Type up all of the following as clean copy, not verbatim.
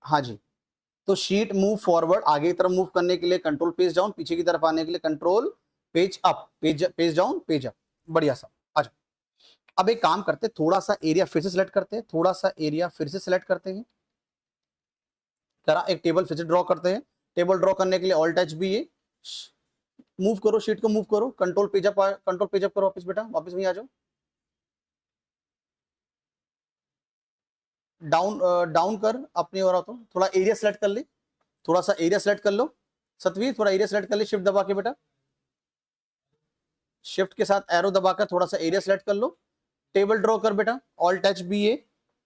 हाँ जी, तो sheet move forward, आगे की तरफ मूव करने के लिए कंट्रोल पेज डाउन, पीछे की तरफ आने के लिए control page up, page down page up. बढ़िया सा। अच्छा, अब एक काम करते हैं, थोड़ा सा एरिया फिर से सिलेक्ट करते हैं, थोड़ा सा एरिया फिर से सिलेक्ट करते हैं, करा, एक टेबल फिर से ड्रॉ करते हैं। टेबल ड्रॉ करने के लिए ऑल्ट एच बी, मूव करो, शीट को मूव करो, कंट्रोल पेज अप करो, वापस बेटा वापस वहीं आ जाओ। डाउन डाउन कर अपनी ओर, तो थोड़ा एरिया सेलेक्ट कर ले, थोड़ा सा एरिया सेलेक्ट कर लो सतवीर, थोड़ा एरिया सेलेक्ट कर ले, शिफ्ट दबा के बेटा, शिफ्ट के साथ एरो दबाकर थोड़ा सा एरिया सेलेक्ट कर लो। टेबल ड्रॉ कर बेटा, ऑल्ट एच बी ए,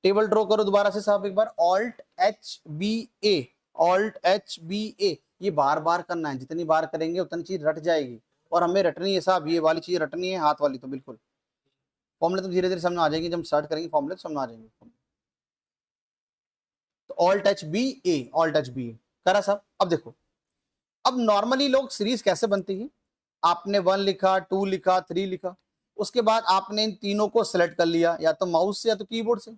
टेबल ड्रॉ करो दोबारा से साहब एक बार, ऑल्ट एच बी ए, ऑल्ट एच बी ए। ये बार बार करना है, जितनी बार करेंगे उतनी चीज रट जाएगी, और हमें रटनी है साहब, ये वाली चीज रटनी है, हाथ वाली तो बिल्कुल। फॉर्मूले तो धीरे धीरे समझ आ जाएंगे, जब स्टार्ट करेंगे फॉर्मूले तो समझ आ जाएंगे। तो ऑल्ट एच बी ए, ऑल्ट एच बी ए करा साहब। अब देखो, अब नॉर्मली लोग सीरीज कैसे बनती है, आपने 1 लिखा, 2 लिखा, 3 लिखा, उसके बाद आपने इन तीनों को सिलेक्ट कर लिया, या तो माउस से या तो कीबोर्ड से।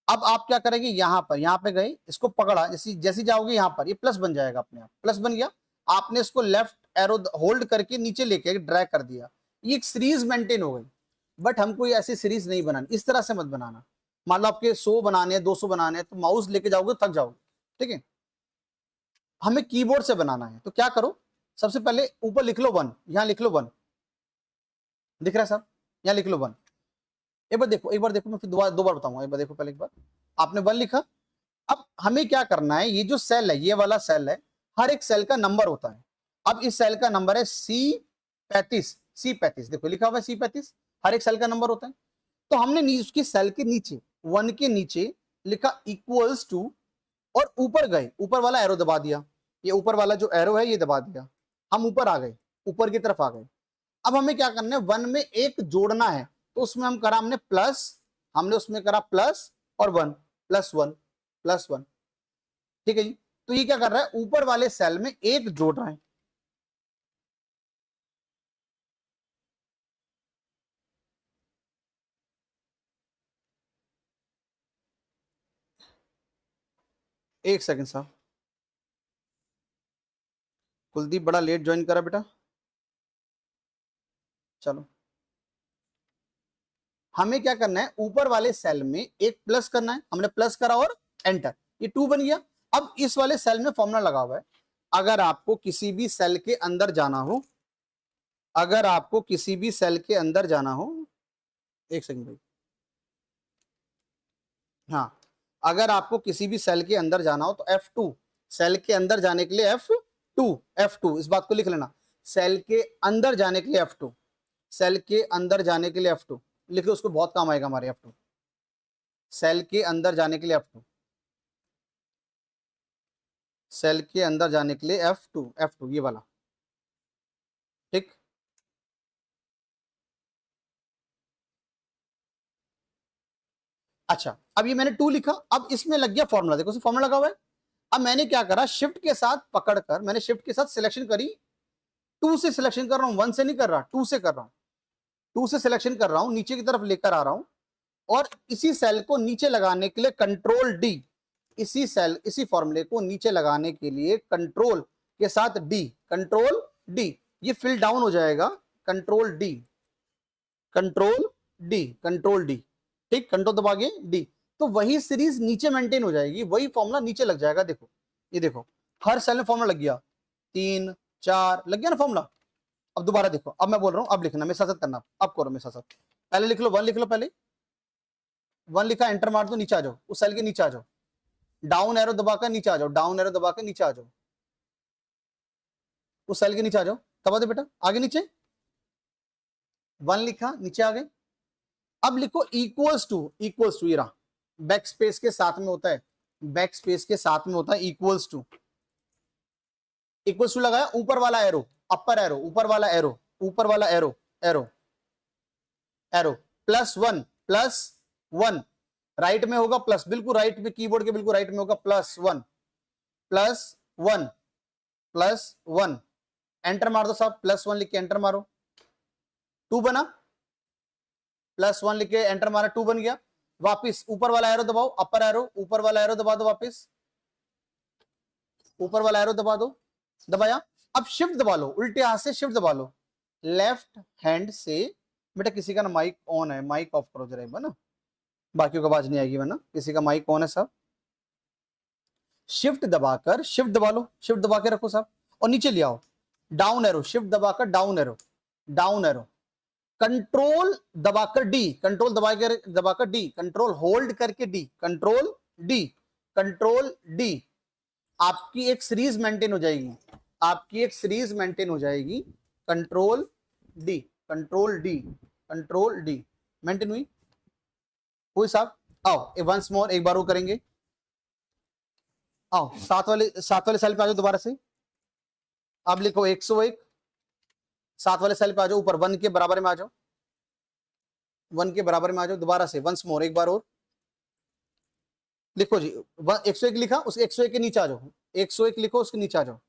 अब आप क्या करेंगे, यहाँ पे गए, इसको पकड़ा, जैसी जाओगे यहाँ पर ये प्लस बन जाएगा, अपने आप प्लस बन गया। आपने इसको लेफ्ट एरो होल्ड करके नीचे लेके ड्रैग कर दिया, ये एक सीरीज मेंटेन हो गई। बट हमको ये ऐसी सीरीज नहीं बनानी, इस तरह से मत बनाना। मान लो आपके 100 बनाने हैं, 200 बनाने हैं, तो माउस लेके जाओगे थक जाओगे, ठीक है। हमें कीबोर्ड से बनाना है, तो क्या करो, सबसे पहले ऊपर लिख लो 1, यहां लिख लो 1, दिख रहा है साहब, यहां लिख लो 1। एक बार देखो, मैं फिर दो बार बताऊंगा, एक बार देखो, पहले एक बार आपने 1 लिखा। अब हमें क्या करना है, ये जो सेल है, ये वाला सेल है, हर एक सेल का नंबर होता है। अब इस सेल का नंबर है C35, देखो लिखा हुआ है C35, हर एक सेल का नंबर होता है। तो हमने उसकी सेल के नीचे 1 के नीचे लिखा इक्वल्स टू, और ऊपर गए, ऊपर वाला एरो दबा दिया, ये ऊपर वाला जो एरो है ये दबा दिया, हम ऊपर आ गए, ऊपर की तरफ आ गए। अब हमें क्या करना है, 1 में एक जोड़ना है, तो उसमें हम करा हमने प्लस, हमने उसमें करा प्लस और 1, +1 +1, ठीक है जी। तो ये क्या कर रहा है, ऊपर वाले सेल में एक जोड़ रहा है। एक सेकंड साहब, कुलदीप बड़ा लेट ज्वाइन करा बेटा, चलो। हमें क्या करना है, ऊपर वाले सेल में एक प्लस करना है, हमने प्लस करा और एंटर, ये 2 बन गया। अब इस वाले सेल में फॉर्मूला लगा हुआ है, अगर आपको किसी भी सेल के अंदर जाना हो, अगर आपको किसी भी सेल के अंदर जाना हो, एक सेकंड भाई, हाँ, अगर आपको किसी भी सेल के अंदर जाना हो तो F2, सेल के अंदर जाने के लिए F2, इस बात को लिख लेना, सेल के अंदर जाने के लिए F2, सेल के अंदर जाने के लिए F2 लिख लो, उसको बहुत काम आएगा हमारे F2, सेल के अंदर जाने के लिए F2, सेल के अंदर जाने के लिए F2 ये वाला, ठीक। अच्छा, अब ये मैंने 2 लिखा, अब इसमें लग गया फॉर्मूला, देखो फॉर्मूला लगा हुआ है। अब मैंने क्या करा, शिफ्ट के साथ पकड़कर मैंने शिफ्ट के साथ सिलेक्शन करी, 2 से सिलेक्शन कर रहा हूं, 1 से नहीं कर रहा, 2 से कर रहा हूं, 2 से सिलेक्शन कर रहा हूं, नीचे की तरफ लेकर आ रहा हूं, और इसी सेल को नीचे लगाने के लिए कंट्रोल डी, इसी फॉर्मूले को नीचे लगाने के लिए कंट्रोल के साथ डी, कंट्रोल डी, ये फिल डाउन हो जाएगा, control D, control D, control D, ठीक, कंट्रोल दबा के डी, तो वही सीरीज नीचे मेंटेन हो जाएगी, वही फॉर्मूला नीचे लग जाएगा। देखो ये देखो, हर सेल में फॉर्मूला लग गया, 3 4 लग गया ना फॉर्मूला। अब दोबारा देखो, अब मैं बोल रहा हूं, अब लिखना, मेरे साथ साथ करना, अब करो मेरे साथ साथ, पहले लिख लो 1, लिख लो पहले 1 लिखा, एंटर मार दो, नीचे आ जाओ, उस सेल के नीचे आ जाओ, डाउन एरो दबाकर नीचे आ जाओ, डाउन एरो दबाकर नीचे आ जाओ, उस सेल के नीचे आ जाओ, दबा दे बेटा, आगे नीचे 1 लिखा, नीचे आ गए। अब लिखो इक्वल्स टू, ये रहा, बैक स्पेस के साथ में होता है, बैक स्पेस के साथ में होता है इक्वल्स टू, इक्वल्स टू लगाया, ऊपर वाला एरो, अपर एरो, ऊपर वाला एरो, ऊपर वाला एरो, एरो एरो, +1 राइट में होगा प्लस, बिल्कुल राइट में, कीबोर्ड के बिल्कुल राइट में होगा +1 +1 +1, एंटर मार दो साहब, +1 लिख के एंटर मारो, 2 बना, +1 लिख के एंटर मारा, 2 बन गया। वापिस ऊपर वाला एरो दबाओ, अपर एरो, ऊपर वाला एरो दबा दो वापिस, ऊपर वाला एरो दबा दो, दबाया। अब शिफ्ट दबा लो, उल्टे हाथ से शिफ्ट दबा लो, लेफ्ट हैंड से। बेटा किसी का ना माइक ऑन है, माइक ऑफ करो जरा एक बार ना, बाकियों को आवाज नहीं आएगी वरना। किसी का माइक ऑन है साहब। शिफ्ट दबाकर शिफ्ट दबा लो, शिफ्ट दबा के रखो साहब, और नीचे ले आओ डाउन एरो, शिफ्ट दबाकर down arrow, down arrow. Control दबाकर डी, कंट्रोल दबाकर डी, कंट्रोल होल्ड करके D, control D, control D. आपकी एक सीरीज मेंटेन हो जाएगी, आपकी एक सीरीज मेंटेन हो जाएगी। Control D, control D, control D, maintain हुई, हुई साहब। आओ वंस मोर, एक बार वो करेंगे। आओ सात वाले सेल पे आ जाओ दोबारा से। अब लिखो 101, सात वाले सेल पे आ जाओ, ऊपर 1 के बराबर में आ जाओ, 1 के बराबर में आ जाओ दोबारा से, वंस मोर, एक बार और लिखो जी। 101 लिखा, उस 101 के नीचे आ जाओ, 101 लिखो, उसके नीचे आ जाओ।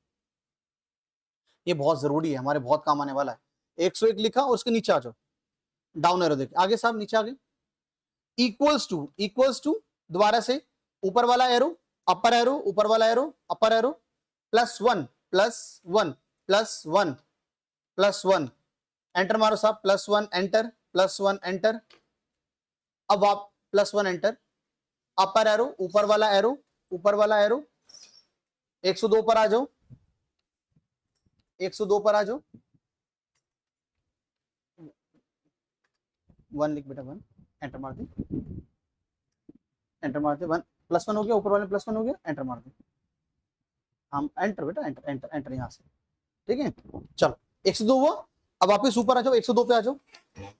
ये बहुत जरूरी है, हमारे बहुत काम आने वाला है। 101 लिखा और उसके नीचे आ जाओ, डाउन एरो देख आगे साहब, नीचे आगे। इक्वल्स टू दोबारा से, ऊपर वाला एरो अपर एरो, ऊपर वाला एरो अपर एरो, +1 +1 +1 +1, एंटर मारो साहब, +1 एंटर, +1 एंटर। अब आप +1 एंटर, अपर एरो, ऊपर वाला एरो, ऊपर वाला एरो, 102 पर आ जाओ, 102 पर आ जाओ। 1 लिख बेटा, 1 एंटर मार दे, एंटर मार दे, 1 +1 हो गया, ऊपर वाले +1 हो गया, एंटर मार दे। हम एंटर बेटा, एंटर एंटर एंटर यहां से, ठीक है। चलो 102 हुआ, अब वापिस ऊपर आ जाओ, 102 पे आ जाओ।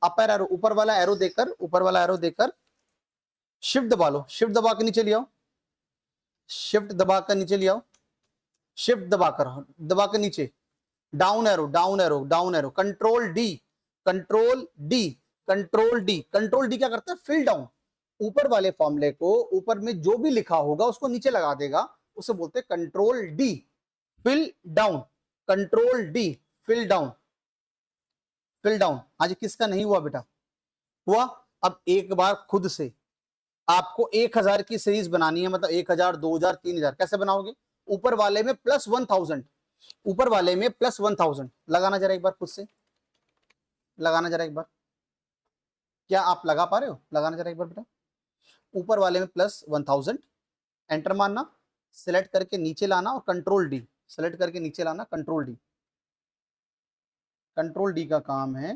अपर एरो, ऊपर वाला एरो देकर, ऊपर वाला एरो देकर शिफ्ट दबा लो, शिफ्ट दबा के नीचे ले आओ, शिफ्ट दबाकर नीचे ले आओ, शिफ्ट दबाकर नीचे, down arrow, down arrow, down arrow, control D, control D, control D. Control D क्या करता है, फिल डाउन, ऊपर वाले फॉर्मूले को, ऊपर में जो भी लिखा होगा उसको नीचे लगा देगा, उसे बोलते हैं control D, fill down, control D, fill down, fill down. आज किसका नहीं हुआ बेटा, हुआ। अब एक बार खुद से आपको 1000 की सीरीज बनानी है, मतलब 1000, 2000, 3000, कैसे बनाओगे। ऊपर वाले में +1000, ऊपर वाले में +1000 लगाना जरा एक बार खुद से, लगाना जरा एक बार, क्या आप लगा पा रहे हो, लगाना जरा एक बार बेटा। ऊपर वाले में +1000, एंटर मारना, सिलेक्ट करके नीचे लाना और कंट्रोल डी, सिलेक्ट करके नीचे लाना, कंट्रोल डी। कंट्रोल डी का काम है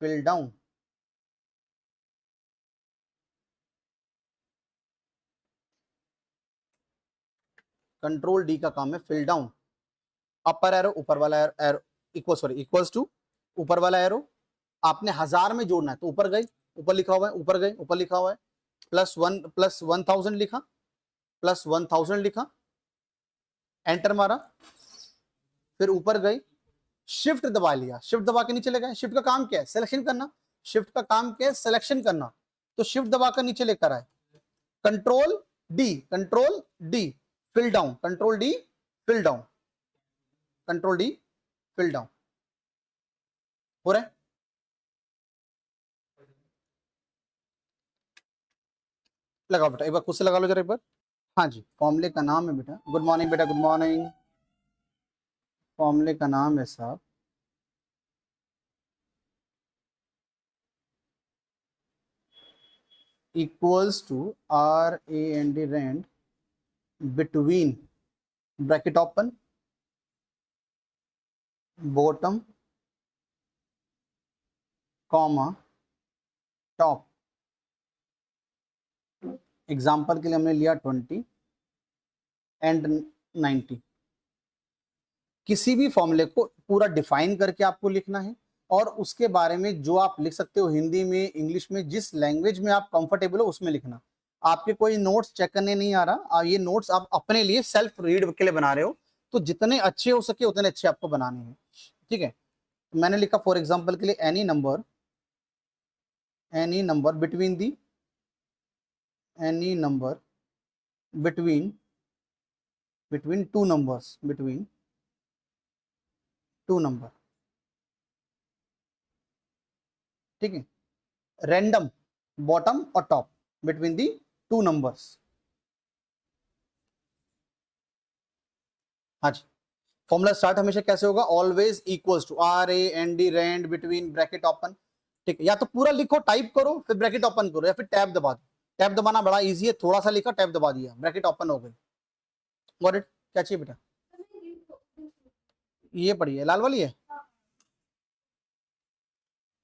फिल डाउन, कंट्रोल डी का काम है फिल डाउन। अपर एरो, ऊपर वाला एरो, इक्वल्स टू, ऊपर वाला एरो आपने 1000 में जोड़ना है, तो ऊपर गए, ऊपर लिखा हुआ है, ऊपर गए, ऊपर लिखा हुआ है +1000 लिखा, +1000 लिखा, एंटर मारा, फिर ऊपर गए, शिफ्ट दबा लिया, शिफ्ट दबा के नीचे ले गए। शिफ्ट का काम क्या है, सिलेक्शन करना, शिफ्ट का काम क्या है, सिलेक्शन करना, तो शिफ्ट दबाकर नीचे लेकर आए, control D, control D, fill down, control D, fill down, control D, fill down. हो रहा है, लगाओ बेटा एक बार खुद से लगा लो जरा एक बार। हाँ जी, फॉर्मूले का नाम है बेटा, गुड मॉर्निंग बेटा, गुड मॉर्निंग। फॉर्मूले का नाम है साहब equals to RAND, rand between, bracket open, bottom, comma, top. Example के लिए हमने लिया 20 एंड 90। किसी भी फॉर्मूले को पूरा डिफाइन करके आपको लिखना है, और उसके बारे में जो आप लिख सकते हो हिंदी में, इंग्लिश में, जिस लैंग्वेज में आप कंफर्टेबल हो उसमें लिखना। आपके कोई नोट्स चेक करने नहीं आ रहा, ये नोट्स आप अपने लिए सेल्फ रीड के लिए बना रहे हो, तो जितने अच्छे हो सके उतने अच्छे आपको बनाने हैं, ठीक है। मैंने लिखा फॉर एग्जाम्पल के लिए any number between the, any number between two numbers, between two number, ठीक है। रैंडम, बॉटम और top, between the two numbers. हाँ जी, फॉर्मूला स्टार्ट हमेशा कैसे होगा, always equals to R A N D rand between bracket open, ठीक है। या तो पूरा लिखो, टाइप करो, फिर ब्रैकेट ओपन करो, या फिर टैब दबा दो। टैब दबाना बड़ा इजी है, थोड़ा सा लिखा, टैब दबा दिया, ब्रैकेट ओपन हो गई। Got it? क्या चाहिए बेटा? ये पढ़िए, लाल वाली है।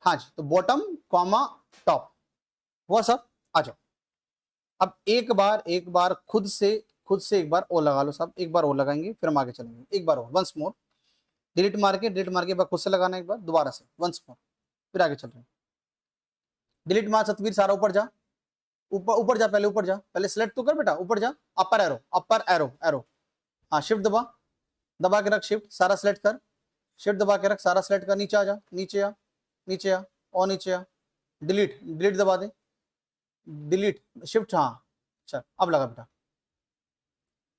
हाँ जी, तो बॉटम कॉमा टॉप हुआ सब। आ जाओ, अब एक बार खुद से एक बार ओ लगा लो सब, एक बार ओ लगाएंगे, फिर हम आगे चलेंगे। एक बार और, वंस मोर, डिलीट मार के एक बार खुद से लगाना, एक बार दोबारा से, वंस मोर, फिर आगे चल रहे हैं। डिलीट मार सतवीर, सारा ऊपर जा, ऊपर ऊपर जा, ऊपर जा, पहले सिलेक्ट तो कर बेटा, ऊपर जा, अपर एरो, एरो। हाँ, शिफ्ट दबा, दबा के रख, शिफ्ट सारा सिलेक्ट कर, शिफ्ट दबा के रख, सारा सिलेक्ट कर, नीचे आ जा, नीचे आ, नीचे आ, और नीचे आ, डिलीट दबा दे, डिलीट, शिफ्ट, हाँ चल, अब लगा बेटा,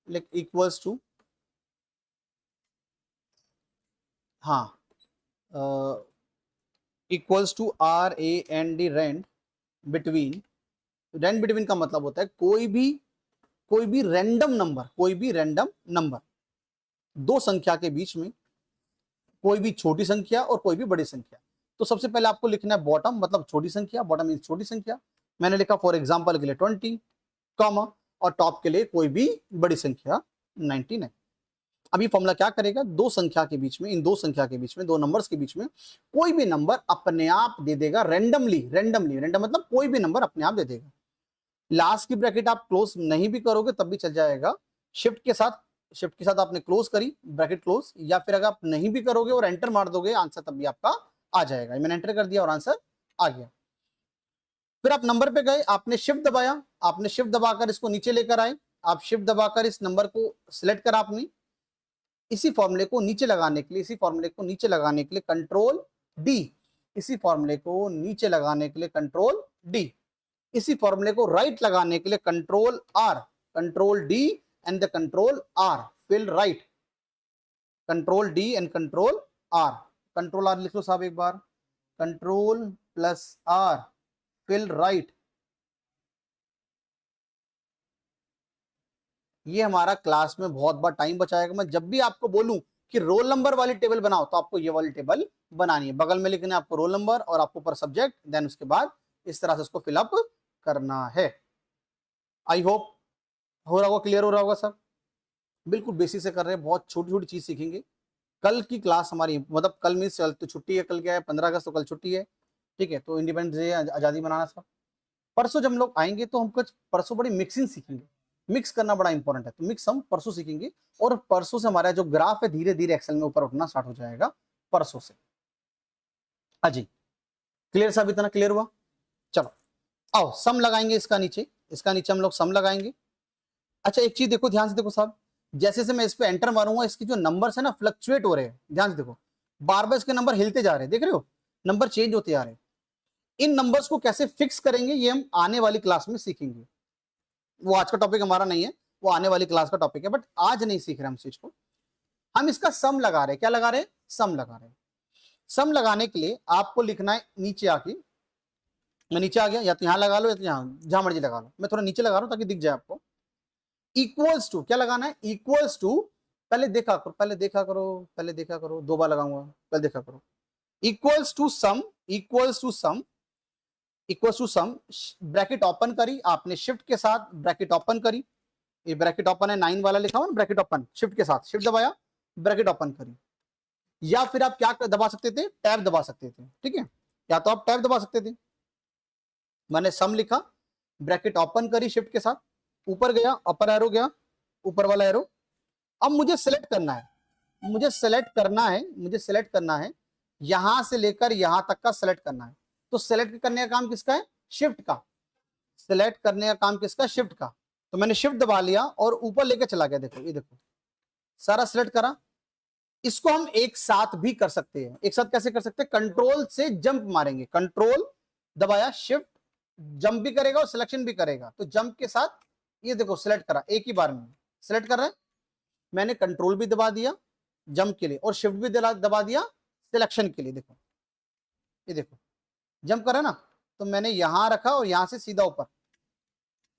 लाइक इक्वल्स टू, हाँ, equals to R A N D rand between, rand between का मतलब होता है कोई भी रैंडम नंबर, दो संख्या के बीच में, कोई भी छोटी संख्या और कोई भी बड़ी संख्या। तो सबसे पहले आपको लिखना है बॉटम, मतलब छोटी संख्या, बॉटम मीन छोटी संख्या, मैंने लिखा फॉर एग्जांपल के लिए 20, कॉमा, और टॉप के लिए कोई भी बड़ी संख्या 99। अब ये फॉर्मूला क्या करेगा, दो संख्या के बीच में, इन दो संख्या के बीच में, दो नंबर्स के बीच में कोई भी नंबर अपने आप दे देगा, रैंडम मतलब कोई भी नंबर अपने आप दे देगा। लास्ट की ब्रैकेट आप क्लोज नहीं भी करोगे तब भी चल जाएगा, शिफ्ट के साथ आपने क्लोज करी, ब्रैकेट क्लोज, या फिर अगर आप नहीं भी करोगे और एंटर मार दोगे, आंसर तब भी आपका आ जाएगा। मैंने एंटर कर दिया और आंसर आ गया। फिर आप नंबर पे गए, आपने शिफ्ट दबाया, आपने शिफ्ट दबाकर इसको नीचे लेकर आए, आप शिफ्ट दबाकर इस नंबर को सिलेक्ट करा आपने, इसी फॉर्मूले को नीचे लगाने के लिए कंट्रोल डी, इसी फॉर्मूले को नीचे लगाने के लिए कंट्रोल डी, इसी फॉर्मूले को राइट लगाने के लिए control D and the control R, fill right, control D and control R लिख लो साहब एक बार, control plus R, fill right. ये हमारा क्लास में बहुत बार टाइम बचाएगा। मैं जब भी आपको बोलूं कि रोल नंबर वाली टेबल बनाओ, तो आपको ये वाली टेबल बनानी है, बगल में लिखना है आपको रोल नंबर और आपको ऊपर सब्जेक्ट, देन उसके बाद इस तरह से उसको फिलअप करना है। आई होप हो रहा होगा, क्लियर हो रहा होगा सब, बिल्कुल बेसिक से कर रहे हैं, बहुत छोटी छोटी चीज सीखेंगे। कल की क्लास हमारी, मतलब कल मीन्स तो छुट्टी है, कल क्या है 15 अगस्त, तो कल छुट्टी है, ठीक है, तो इंडिपेंडेंस डे, आजादी मनाना सब। परसों जब हम लोग आएंगे तो हम कुछ परसों बड़ी मिक्सिंग सीखेंगे, मिक्स करना बड़ा इंपॉर्टेंट है, तो मिक्स हम परसों सीखेंगे। और परसों से हमारा जो ग्राफ है धीरे धीरे एक्सेल में ऊपर उठना स्टार्ट हो जाएगा परसों से। अजी क्लियर साहब, इतना क्लियर हुआ? चलो आओ सम लगाएंगे, इसका नीचे हम लोग सम लगाएंगे। अच्छा एक चीज देखो, ध्यान से देखो साहब, जैसे से मैं इस पे एंटर मारूंगा, इसकी जो नंबर्स है ना फ्लक्चुएट हो रहे हैं, ध्यान से देखो, बार बार इसके नंबर हिलते जा रहे हैं, देख रहे हो, नंबर चेंज होते जा रहे हैं। इन नंबर्स को कैसे फिक्स करेंगे ये हम आने वाली क्लास में सीखेंगे, वो आज का टॉपिक हमारा नहीं है, वो आने वाली क्लास का टॉपिक है, बट आज नहीं सीख रहे हम चीज को। हम इसका सम लगा रहे हैं, क्या लगा रहे हैं, सम लगा रहे हैं। सम लगाने के लिए आपको लिखना है नीचे आके, मैं नीचे आ गया, या तो यहां लगा लो या तो यहां, जहां मर्जी लगा लो, मैं थोड़ा नीचे लगा रहा हूं ताकि दिख जाए आपको। इक्वल्स टू क्या लगाना है, इक्वल्स टू, पहले देखा करो, दो बार लगाऊंगा, पहले देखा करो, equals to sum, bracket open करी आपने, शिफ्ट के साथ ब्रैकेट ओपन करी, ये ब्रैकेट ओपन है, 9 वाला लिखा हुआ ना, ब्रैकेट ओपन, शिफ्ट के साथ शिफ्ट दबाया, ब्रैकेट ओपन करी। या फिर आप क्या दबा सकते थे, टैब दबा सकते थे, ठीक है, या तो आप टैब दबा सकते थे। मैंने सम लिखा, ब्रैकेट ओपन करी शिफ्ट के साथ, ऊपर गया, अपर एरो गया, ऊपर वाला एरो। अब मुझे सेलेक्ट करना है, यहां से लेकर यहां तक का सेलेक्ट करना है। तो सेलेक्ट करने का काम किसका है, शिफ्ट का, शिफ्ट का। तो मैंने शिफ्ट दबा लिया और ऊपर लेकर चला गया, देखो ये देखो, सारा सेलेक्ट करा। इसको हम एक साथ भी कर सकते हैं, एक साथ कैसे कर सकते हैं, कंट्रोल से जंप मारेंगे, कंट्रोल दबाया, शिफ्ट, जंप भी करेगा और सिलेक्शन भी करेगा। तो जंप के साथ ये देखो सिलेक्ट करा, एक ही बार में सिलेक्ट कर रहे हैं, मैंने कंट्रोल भी दबा दिया जंप के लिए और शिफ्ट भी दबा दिया सिलेक्शन के लिए। देखो ये देखो जंप करा ना, तो मैंने यहां रखा और यहां से सीधा ऊपर,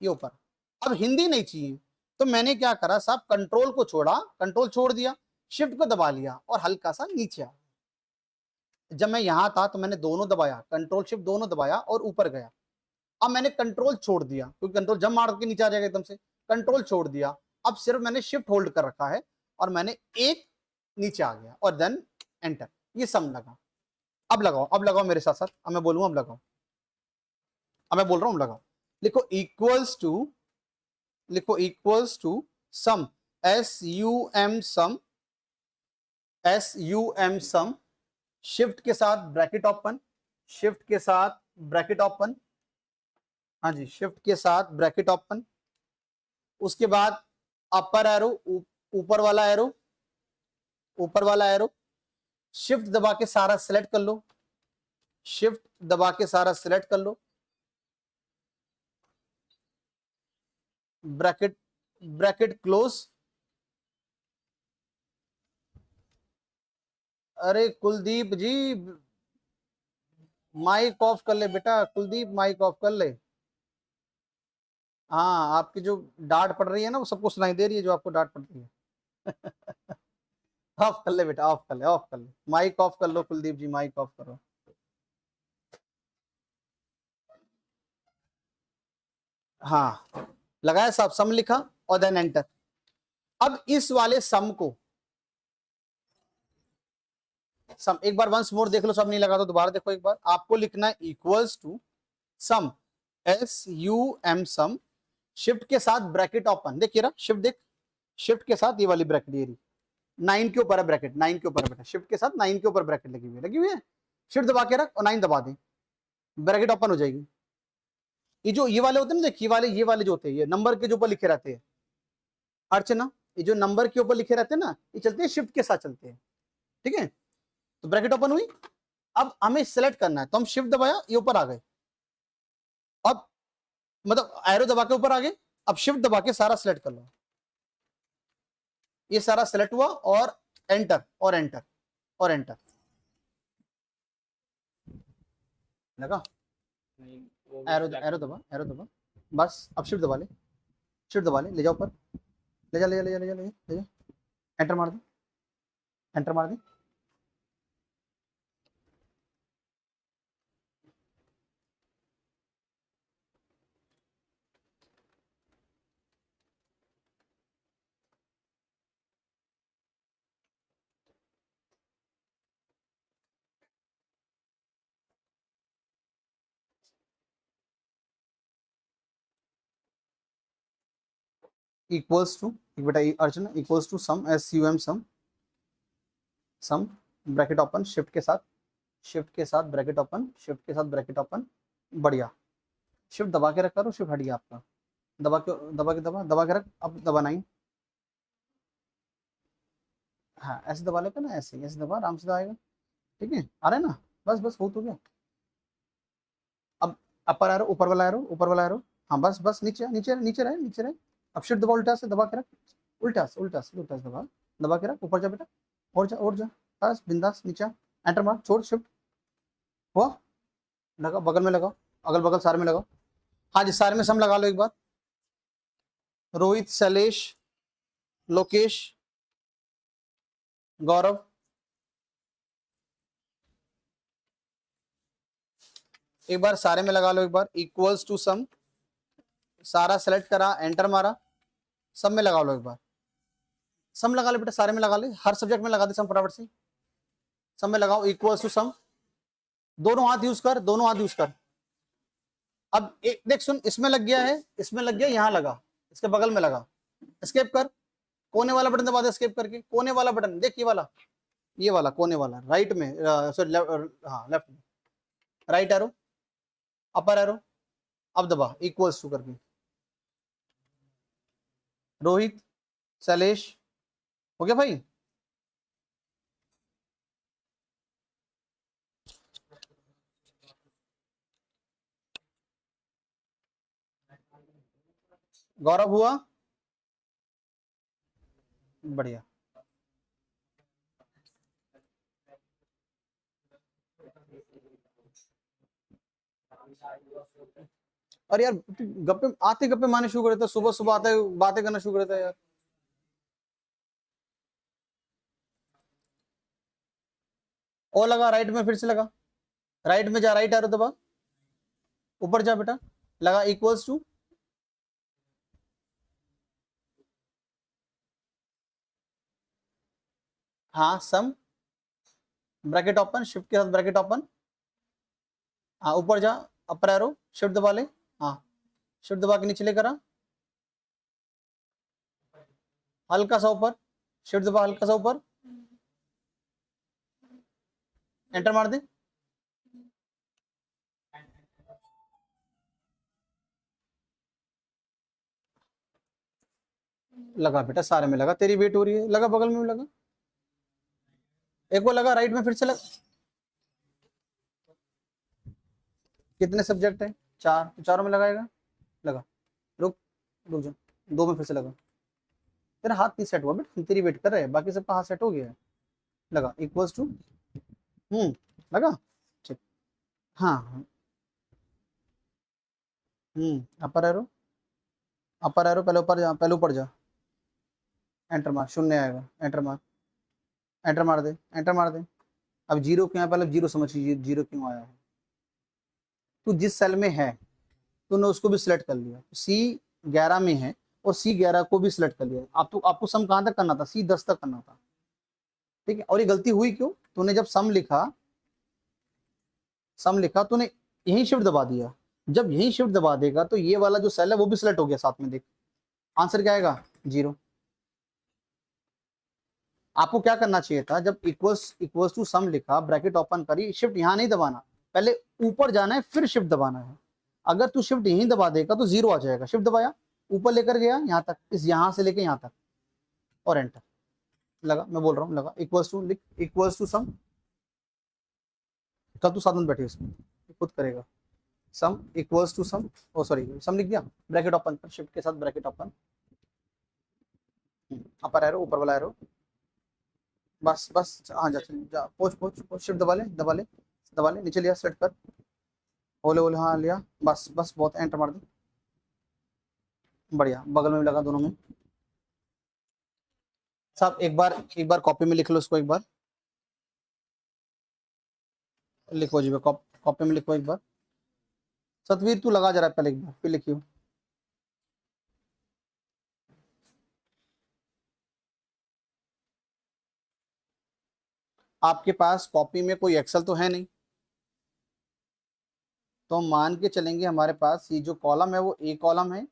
ये ऊपर। अब हिंदी नहीं चाहिए, तो मैंने क्या करा साहब, कंट्रोल को छोड़ा, कंट्रोल छोड़ दिया, शिफ्ट को दबा लिया और हल्का सा नीचे आ। जब मैं यहां था तो मैंने दोनों दबाया, कंट्रोल शिफ्ट दोनों दबाया और ऊपर गया। अब मैंने कंट्रोल छोड़ दिया क्योंकि कंट्रोल जब मार के नीचे आ जाएगा एकदम से, कंट्रोल छोड़ दिया। अब सिर्फ मैंने शिफ्ट होल्ड कर रखा है और मैंने एक नीचे आ गया और देन एंटर, ये सम लगा। अब लगाओ, अब लगाओ मेरे साथ साथ, अब मैं बोलूंगा, अब लगाओ, अब मैं बोल रहा हूं लगाओ। लिखो इक्वल्स टू, लिखो equals to sum, S U M sum, S U M sum, shift के साथ ब्रैकेट ओपन, शिफ्ट के साथ ब्रैकेट ओपन, हाँ जी शिफ्ट के साथ ब्रैकेट ओपन। उसके बाद अपर एरो, ऊपर वाला एरो, ऊपर वाला एरो, शिफ्ट दबा के सारा सिलेक्ट कर लो, शिफ्ट दबा के सारा सिलेक्ट कर लो, ब्रैकेट, ब्रैकेट क्लोज। अरे कुलदीप जी, माइक ऑफ कर ले बेटा, कुलदीप माइक ऑफ कर ले। हाँ, आपकी जो डांट पड़ रही है ना वो सबको सुनाई दे रही है, जो आपको डांट पड़ रही है। ऑफ कर ले बेटा, ऑफ कर ले, ऑफ कर ले, माइक ऑफ कर लो कुलदीप जी, माइक ऑफ करो। हाँ, लगाया साहब, सम लिखा और देन एंटर। अब इस वाले सम को, सम एक बार वंस मोर देख लो, सब नहीं लगा तो दोबारा देखो एक बार। आपको लिखना है equals to sum, S U M sum, shift के साथ ब्रैकेट ओपन, देखिए रहा शिफ्ट, देख शिफ्ट के साथ ये वाली ब्रैकेट, ये 9 के ऊपर है ब्रैकेट, 9 के ऊपर है बेटा, शिफ्ट के साथ 9 के ऊपर ब्रैकेट लगी हुई है, लगी हुई है। शिफ्ट दबा के रख और 9 दबा दे, ब्रैकेट ओपन हो जाएगी। ये जो ये वाले होते हैं ना, देखिए वाले, ये वाले जो होते हैं, ये नंबर के जो ऊपर लिखे रहते हैं अर्चना, ये जो नंबर के ऊपर लिखे रहते हैं ना, ये चलते हैं शिफ्ट के साथ चलते हैं, ठीक है। तो ब्रैकेट ओपन हुई, अब हमें सेलेक्ट करना है तो हम शिफ्ट दबाया, ये ऊपर आ गए। अब मतलब एरो दबा के ऊपर आ गए, अब शिफ्ट दबा के सारा सेलेक्ट कर लो, ये सारा सेलेक्ट हुआ और एंटर और एंटर और एंटर लगा। एरो, एरो दबा, एरो दबा, बस अब शिफ्ट दबा ले, शिफ्ट दबा ले, ले जाओ ऊपर, ले जा ले जा ले जा ले जा ले जा, ले जा, एंटर मार दे, एंटर मार दे। इक्वल्स टू, एक बेटा Archana, equals to sum, S U M sum, sum bracket open, shift के साथ, शिफ्ट के साथ ब्रैकेट ओपन, शिफ्ट के साथ ब्रैकेट ओपन, बढ़िया। शिफ्ट दबा के रखा, शिफ्ट हट गया आपका, दबा के दबा के दबा के रख, अब दबाना ही, हाँ ऐसे दबा लेगा ना, ऐसे ऐसे दबा, आराम से आएगा, ठीक है, आ रहा है ना, बस बस बहुत हो गया। अब अपर एरो, ऊपर वाला एरो, ऊपर वाला एरो, हाँ बस बस, नीचे नीचे नीचे रहे, नीचे रहे। अब शिफ्ट दबा, उल्टा से दबा के रख, उल्टा से उल्टा से उल्टा से दबा, दबा के रख, ऊपर जा बेटा, और जा और जा, बस बिंदास नीचे, एंटर मार, छोड़ शिफ्ट, हुआ, लगा बगल में लगाओ, अगल बगल सारे में लगाओ, हाँ जी सारे में सम लगा लो एक बार। रोहित, शैलेश, लोकेश, गौरव, एक बार सारे में लगा लो एक बार, इक्वल्स टू सम, सारा सेलेक्ट करा, एंटर मारा, सब में लगा लो एक बार, सम लगा ले बेटा, सारे में लगा ले, हर सब्जेक्ट में लगा दे सम फटाफट से, सब में लगाओ, इक्वल्स टू सम, दोनों हाथ यूज कर, दोनों हाथ यूज कर। अब एक देख सुन, इसमें लग गया है, इसमें लग गया, यहाँ लगा, इसके बगल में लगा, एस्केप कर, कोने वाला बटन दबा दे, एस्केप करके कोने वाला बटन देख, ये वाला कोने वाला राइट में, सॉरी हाँ लेफ्ट में, राइट एरो, अपर एरो, अब दबा इक्वल्स टू करके, रोहित, शैलेश, हो गया भाई। गौरव हुआ, बढ़िया। अरे यार तू गप्पे आते गप्पे मारने शुरू कर देता, सुबह सुबह आते बातें करना शुरू कर देता है यार। और लगा राइट में, फिर से लगा, राइट में जा, राइट एरो दबा, ऊपर जा बेटा, लगा इक्वल्स टू, हाँ सम, ब्रैकेट ओपन, शिफ्ट के साथ ब्रैकेट ओपन, हाँ ऊपर जा, अपर एरो शिफ्ट दबा ले, हाँ शिफ्ट दबा के नीचे लेकर आ, हल्का सा ऊपर, शिफ्ट दबा हल्का सा ऊपर, एंटर मार दे, लगा बेटा सारे में लगा, तेरी वेट हो रही है, लगा बगल में भी लगा, एक वो लगा राइट में, फिर से लगा। कितने सब्जेक्ट है? चार, तो चारों में लगाएगा, लगा, रुक रुक जा, दो में फिर से लगा, तेरा हाथ नहीं सेट हुआ बेटा, तेरी वेट कर रहे हैं, बाकी सबका हाथ सेट हो गया है, लगा इक्वल्स टू, लगा, ठीक, हाँ हाँ, अपर एरो, अपर एरो, पहले ऊपर जा, पहले ऊपर जा, एंटर मार, शून्य आएगा, एंटर मार, एंटर मार दे, एंटर मार दे, अब जीरो क्यों है, पहले जीरो समझ, जीरो क्यों आया है, तू जिस सेल में है तूने उसको भी सिलेक्ट कर लिया, C11 में है और C11 को भी सिलेक्ट कर लिया, आप तो आपको सम कहां तक करना था, C10 तक करना था, ठीक है। और ये गलती हुई क्यों, तूने जब सम लिखा, सम लिखा तूने यही शिफ्ट दबा दिया, जब यही शिफ्ट दबा देगा तो ये वाला जो सेल है वो भी सिलेक्ट हो गया साथ में, देख आंसर क्या आएगा, जीरो। आपको क्या करना चाहिए था, जब इक्वल्स इक्वल्स टू सम लिखा, ब्रैकेट ओपन करी, शिफ्ट यहां नहीं दबाना, पहले ऊपर जाना है फिर शिफ्ट दबाना है, अगर तू शिफ्ट यहीं दबा देगा तो जीरो आ जाएगा, शिफ्ट दबाया, ऊपर लेकर गया यहाँ तक, इस यहां से लेके यहाँ तक, और एंटर, लगा, मैं बोल रहा हूँ लगा, इक्वल्स टू लिख, इक्वल्स टू सम, कल तू साथ में बैठे इसमें खुद करेगा, सम इक्वल्स टू सम, ओ सॉरी सम लिख दिया, ब्रैकेट ओपन पर, शिफ्ट के साथ ब्रैकेट ओपन, अपर एरो, ऊपर वाला एरो, बस बस, हाँ जा जा, पोच पोच पोच, शिफ्ट दबा ले, दबा ले, दबा ले, नीचे लिया, सेट कर, ओले ओले, हाँ लिया, बस बस बहुत, एंटर मार दे, बढ़िया, बगल में भी लगा दोनों में, सब एक बार कॉपी में लिख लो उसको, एक बार लिखो जी, कॉपी में लिखो एक बार, सतवीर तू लगा जरा पहले एक बार, फिर लिखियो, आपके पास कॉपी में कोई एक्सेल तो है नहीं, तो हम मान के चलेंगे हमारे पास ये जो कॉलम है वो ए कॉलम है,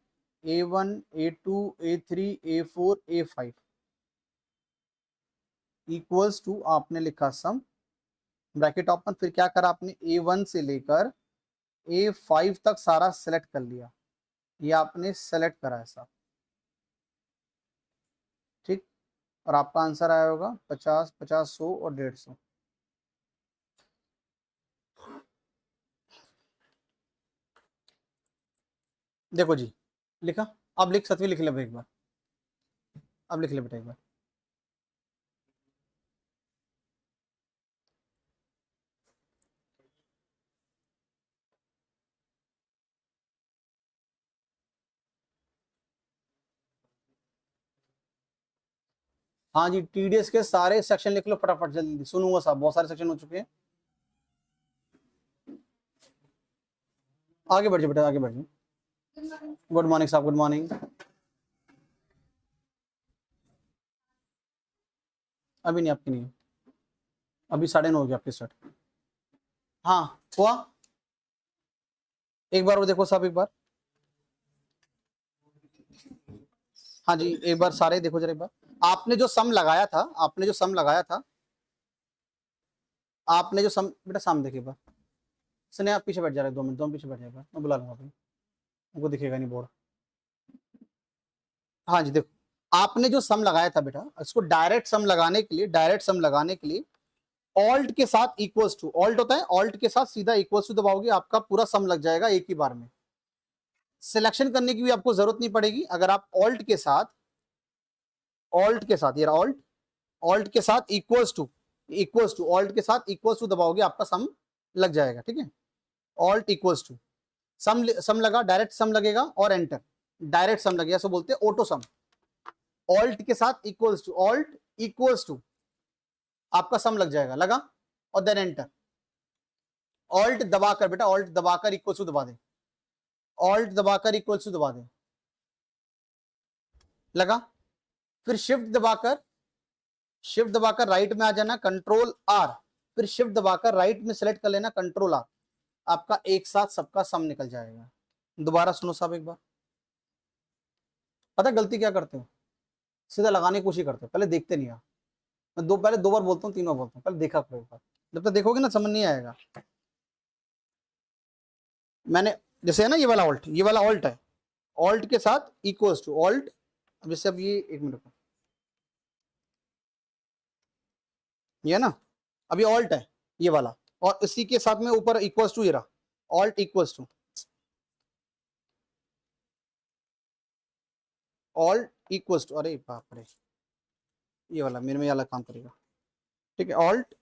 A1 A2 A3 A4 A5 equals to, आपने लिखा सम, ब्रैकेट ओपन, फिर क्या करा आपने, A1 से लेकर A5 तक सारा सेलेक्ट कर लिया, ये आपने सेलेक्ट करा ऐसा, ठीक, और आपका आंसर आया होगा 50 50 100 और 150। देखो जी, लिखा, अब लिख, सतवी लिख ले एक बार, अब लिख ले बेटा एक बार, हाँ जी, TDS के सारे सेक्शन लिख लो फटाफट, जल्दी सुनूंगा साहब, बहुत सारे सेक्शन हो चुके हैं, आगे बढ़ जाओ बेटा, आगे बढ़ जाओ, गुड मॉर्निंग साहब, गुड मॉर्निंग, अभी नहीं, आपकी नहीं है, अभी 9:30 हो गया आपके स्टार्ट, हाँ हुआ, एक बार वो देखो साहब, एक बार, हाँ जी एक बार सारे देखो जरा एक बार, आपने जो सम लगाया था, आपने जो सम लगाया था, आपने जो सम, बेटा सामने देखिए एक बार, स्नेहा आप पीछे बैठ जा रहे, 2 मिनट, 2 मिनट पीछे बैठ जाए, मैं बुला लूंगा, उनको दिखेगा नहीं बोर्ड, हाँ जी देखो, आपने जो सम लगाया था बेटा, इसको डायरेक्ट सम लगाने के लिए, डायरेक्ट सम लगाने के लिए ऑल्ट के साथ इक्वल्स टू, ऑल्ट होता है, ऑल्ट के साथ सीधा इक्वल्स टू दबाओगे, आपका पूरा सम लग जाएगा एक ही बार में, सिलेक्शन करने की भी आपको जरूरत नहीं पड़ेगी, अगर आप ऑल्ट के साथ, ऑल्ट के साथ, ये ऑल्ट, ऑल्ट के साथ equals to, equals to, alt के साथ इक्वल्स टू दबाओगे, आपका सम लग जाएगा, ठीक है, ऑल्ट इक्वल्स टू, सम सम लगा, डायरेक्ट सम लगेगा और एंटर, डायरेक्ट सम लगेगा, ऐसे बोलते हैं ऑटो सम। ऑल्ट के साथ equals to, alt equals to आपका सम लग जाएगा, लगा और देन एंटर। ऑल्ट दबाकर बेटा, ऑल्ट दबाकर इक्वल्स टू दबा दे, ऑल्ट दबाकर इक्वल्स टू दबा दे, लगा। फिर शिफ्ट दबाकर राइट में आ जाना, कंट्रोल आर, फिर शिफ्ट दबाकर राइट में सेलेक्ट कर लेना, कंट्रोल आर, आपका एक साथ सबका सम निकल जाएगा। दोबारा सुनो साहब एक बार, पता गलती क्या करते हो, सीधा लगाने की कोशिश करते हो, पहले देखते नहीं। मैं पहले दो बार बोलता हूँ, तीन बार बोलता हूँ, पहले देखा करो एक बार, जब तक देखोगे ना समझ नहीं आएगा। मैंने जैसे है ना ये वाला ऑल्ट, ये वाला ऑल्ट है, ऑल्ट के साथ इक्वल्स टू ऑल्ट, जैसे अब ये एक मिनट, ये है ना, अब ये ऑल्ट है ये वाला, और इसी के साथ में ऊपर इक्वल्स टू ये रहा, alt equals to alt equals to, अरे बाप रे, ये वाला मेरे में वाला काम करेगा, ठीक है, ऑल्ट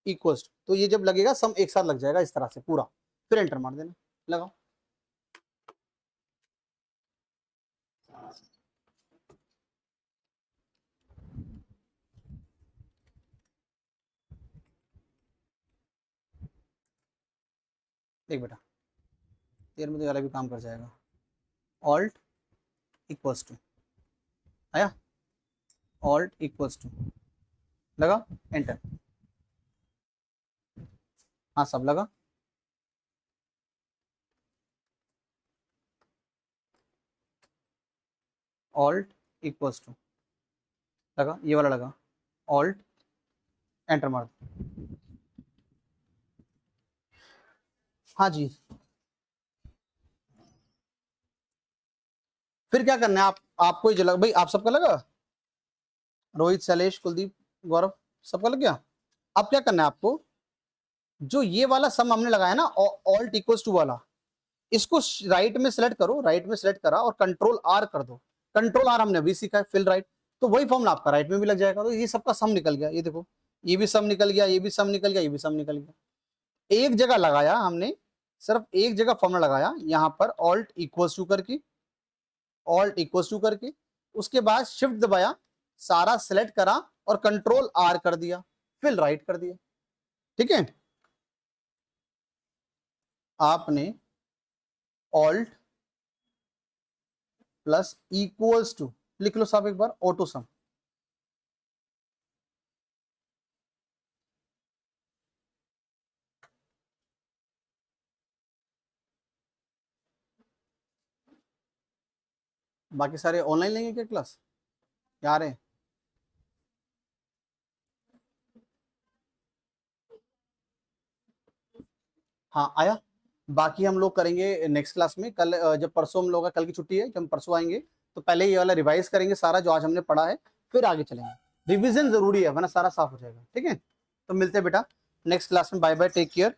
इक्वल्स टू, तो ये जब लगेगा सम एक साथ लग जाएगा इस तरह से पूरा, फिर एंटर मार देना, लगाओ। देख बेटा तेरे में तो वाला भी काम कर जाएगा, ऑल्ट इक्वल्स टू आया, ऑल्ट इक्वल्स टू लगा, एंटर, हाँ सब लगा, ऑल्ट इक्वल्स टू लगा, ये वाला लगा, ऑल्ट एंटर मार दो। हाँ जी, फिर क्या करना है आपको जो लगा भाई, आप सबका लगा, रोहित, शैलेश, कुलदीप, गौरव, सबका लग गया। अब क्या करना है आपको, जो ये वाला सम हमने लगाया ना ऑल्ट इक्वल्स टू वाला, इसको राइट में सेलेक्ट करो, राइट में सेलेक्ट करा और कंट्रोल आर कर दो, कंट्रोल आर हमने अभी सीखा है, फिल राइट, तो वही फॉर्मूला आपका राइट में भी लग जाएगा, तो ये सबका सम निकल गया, ये देखो ये भी सम निकल गया, ये भी सम निकल गया, ये भी सम निकल गया, एक जगह लगाया हमने, सिर्फ एक जगह फॉर्मूला लगाया, यहां पर ऑल्ट इक्वल्स टू करके, ऑल्ट इक्वल्स टू करके, उसके बाद शिफ्ट दबाया, सारा सिलेक्ट करा और कंट्रोल आर कर दिया, फिर राइट कर दिया, ठीक है। आपने ऑल्ट प्लस इक्वल्स टू लिख लो साहब एक बार, ऑटो सम, बाकी सारे ऑनलाइन लेंगे क्या क्लास, या आ रहे हैं? हाँ आया, बाकी हम लोग करेंगे नेक्स्ट क्लास में, कल जब परसों हम लोग का, कल की छुट्टी है, जब हम परसों आएंगे तो पहले ये वाला रिवाइज करेंगे सारा जो आज हमने पढ़ा है, फिर आगे चलेंगे, रिवीजन जरूरी है वरना सारा साफ हो जाएगा, ठीक है। तो मिलते हैं बेटा नेक्स्ट क्लास में, बाय बाय, टेक केयर।